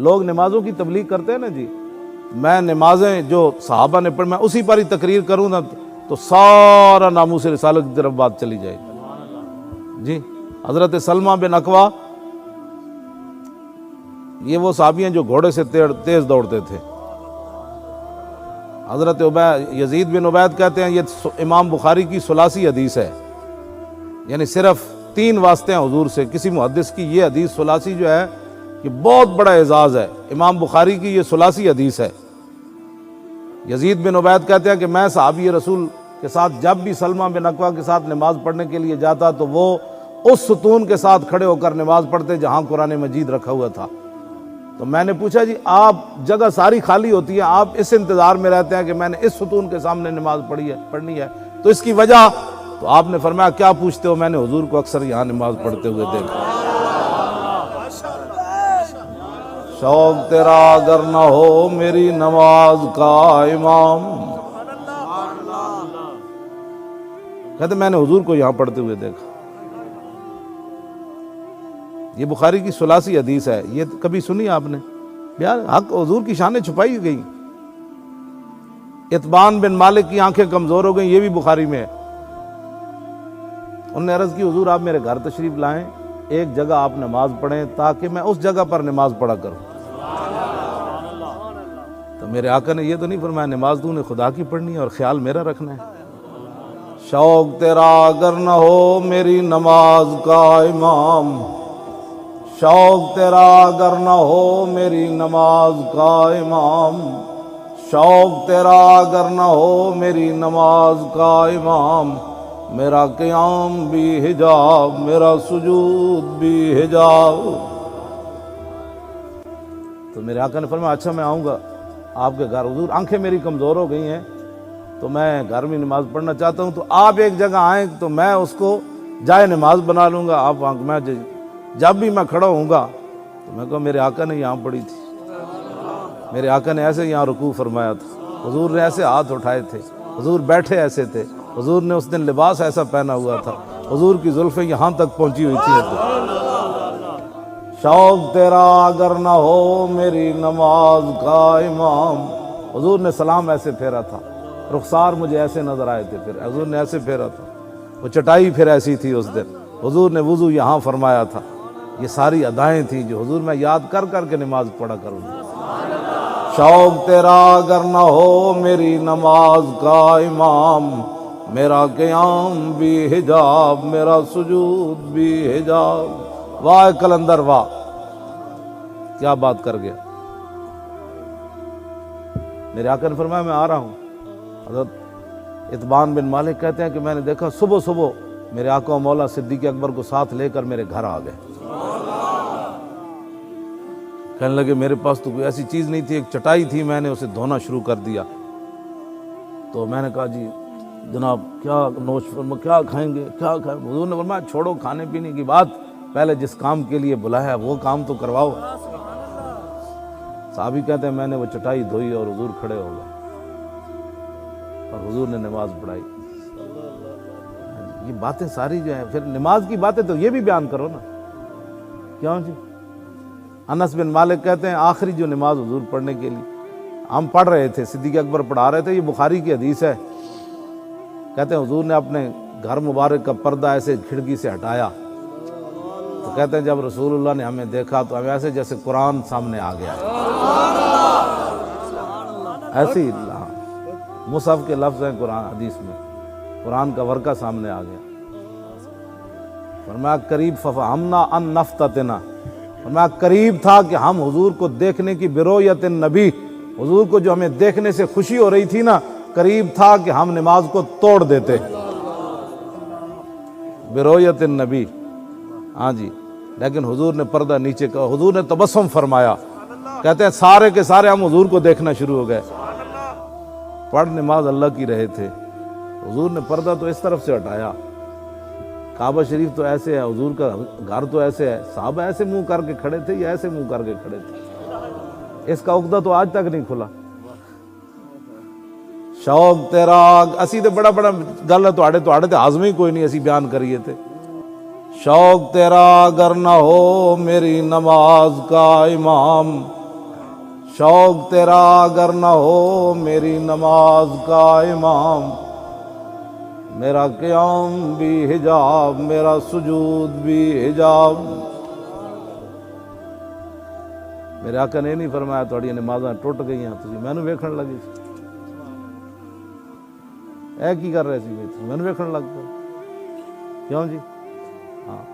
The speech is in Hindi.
लोग नमाज़ों की तबलीग करते हैं ना जी, मैं नमाजें जो सहाबा ने पढ़ मैं उसी पर ही तकरीर करूँ ना तो सारा नामूस रिसालत की तरफ बात चली जाएगी जी। हज़रत सलमा बिन अकवा, ये वो साहबियाँ जो घोड़े से तेज़ दौड़ते थे। हज़रत यजीद बिन उबैद कहते हैं ये इमाम बुखारी की सुलासी हदीस है, यानी सिर्फ 3 वास्ते हैं हुजूर से। किसी मुहद्दिस की ये हदीस सुलासी जो है ये बहुत बड़ा एजाज़ है। इमाम बुखारी की ये सुलासी हदीस है। यजीद बिन उबैद कहते हैं कि मैं सहाबी रसूल के साथ जब भी सलमा बिन अकवा के साथ नमाज पढ़ने के लिए जाता तो वो उस सुतून के साथ खड़े होकर नमाज पढ़ते जहाँ कुरान मजीद रखा हुआ था। तो मैंने पूछा जी आप जगह सारी खाली होती है, आप इस इंतज़ार में रहते हैं कि मैंने इस सुतून के सामने नमाज पढ़नी है, तो इसकी वजह? तो आपने फरमाया क्या पूछते हो, मैंने हुजूर को अक्सर यहाँ नमाज पढ़ते हुए देखा। शौक तेरा अगर न हो मेरी नमाज का इमाम, कहते मैंने हुजूर को यहाँ पढ़ते हुए देखा। ये बुखारी की सुलासी हदीस है, ये कभी सुनी आपने? यार हक हुजूर की शान छुपाई गई। इत्बान बिन मालिक की आंखें कमजोर हो गई, ये भी बुखारी में है। उन्होंने अर्ज की हुजूर आप मेरे घर तशरीफ लाएं, एक जगह आप नमाज पढ़ें ताकि मैं उस जगह पर नमाज पढ़ा करूं। तो मेरे आका ने ये तो नहीं फरमाया नमाज तूने खुदा की पढ़नी है और ख्याल मेरा रखना है। शौक तेरा अगर न हो मेरी नमाज का इमाम, शौक तेरा अगर न हो मेरी नमाज का इमाम, शौक तेरा अगर न हो मेरी नमाज का इमाम, मेरा क़याम भी हिजाब मेरा सुजूद भी हिजाब। तो मेरे आका ने फरमाया अच्छा मैं आऊँगा आपके घर, हुजूर आंखें मेरी कमज़ोर हो गई हैं तो मैं घर में नमाज पढ़ना चाहता हूँ, तो आप एक जगह आएँ तो मैं उसको जाए नमाज बना लूँगा। आप मैं जब भी मैं खड़ा होऊंगा तो मैं कहूँ मेरे आका ने यहाँ पढ़ी थी, मेरे आका ने ऐसे यहाँ रुकू फरमाया था, हुजूर ने ऐसे हाथ उठाए थे, हुजूर बैठे ऐसे थे, हुजूर ने उस दिन लिबास ऐसा पहना हुआ था, हुजूर की जुल्फें यहाँ तक पहुँची हुई थी। शौक तेरा अगर ना हो मेरी नमाज का इमाम, हुजूर ने सलाम ऐसे फेरा था, रुखसार मुझे ऐसे नजर आए थे, फिर हुजूर ने ऐसे फेरा था, वो चटाई फिर ऐसी थी उस दिन, हुजूर ने वुजू यहाँ फरमाया था। ये सारी अदाएं थी जो हुजूर मैं याद कर कर के नमाज पढ़ा करूँगा। शौक तेरा अगर ना हो मेरी नमाज का इमाम, मेरा क़याम भी हिजाब मेरा सुजूद भी हिजाब। वाह कलंदर वाह, क्या बात कर गया। मेरे आका ने फरमाया मैं आ रहा हूँ। हज़रत इत्बान बिन मालिक कहते हैं कि मैंने देखा सुबह सुबह मेरे आका मौला सिद्दीक़ अकबर को साथ लेकर मेरे घर आ गए। कहने लगे मेरे पास तो कोई ऐसी चीज़ नहीं थी, एक चटाई थी, मैंने उसे धोना शुरू कर दिया। तो मैंने कहा जी जनाब क्या नोश फरमा, क्या खाएंगे, क्या खाएंगे? हुजूर ने फरमाया छोड़ो खाने पीने की बात, पहले जिस काम के लिए बुलाया वो काम तो करवाओ। साहबी कहते हैं मैंने वो चटाई धोई और हुजूर खड़े हो गए और हुजूर ने नमाज पढ़ाई। ये बातें सारी जो है, फिर नमाज की बातें तो ये भी बयान करो ना, क्यों जी? अनस बिन मालिक कहते हैं आखिरी जो नमाज हुजूर पढ़ने के लिए हम पढ़ रहे थे, सिद्दीक़ अकबर पढ़ा रहे थे, ये बुखारी की हदीस है। कहते हैं हुजूर ने अपने घर मुबारक का पर्दा ऐसे खिड़की से हटाया तो कहते हैं जब रसूलुल्लाह ने हमें देखा तो हमें ऐसे जैसे कुरान सामने आ गया, ऐसे ही मुसहफ के लफ्ज़ हैं कुरान हदीस में, कुरान का वर्का सामने आ गया। फरमाया करीब फफहमना अन नफ्ततना, फरमाया करीब था कि हम हुजूर को देखने की बिरोयत नबी, हुजूर को जो हमें देखने से खुशी हो रही थी ना, करीब था कि हम नमाज को तोड़ देते। बिरोयत नबी, हाँ जी, लेकिन हुजूर ने पर्दा नीचे का, हुजूर ने तबस्सुम फरमाया। कहते हैं सारे के सारे हम हुजूर को देखना शुरू हो गए। पढ़ नमाज अल्लाह की रहे थे, हुजूर ने पर्दा तो इस तरफ से हटाया, काबा शरीफ तो ऐसे है, हुजूर का घर तो ऐसे है, साहबा ऐसे मुंह करके खड़े थे या ऐसे मुंह करके खड़े थे, इसका उक्दा तो आज तक नहीं खुला। शौक तेरा असी तो बड़ा बड़ा गल है तुहाड़े ते हाजम ही कोई नहीं, असी बयान करिए थे। शौक तेरा अगर ना हो मेरी नमाज का इमाम, शौक तेरा अगर न हो मेरी नमाज का इमाम, मेरा क़याम भी हिजाब, मेरा सुजूद भी हिजाब। मेरे आका ने नहीं फरमाया थोड़ी नमाज़ां टुट गई, तुसीं मैनू वेखण लगे ऐ की कर रहे सी, मैनू वेखण लग पे, क्यों जी? हाँ,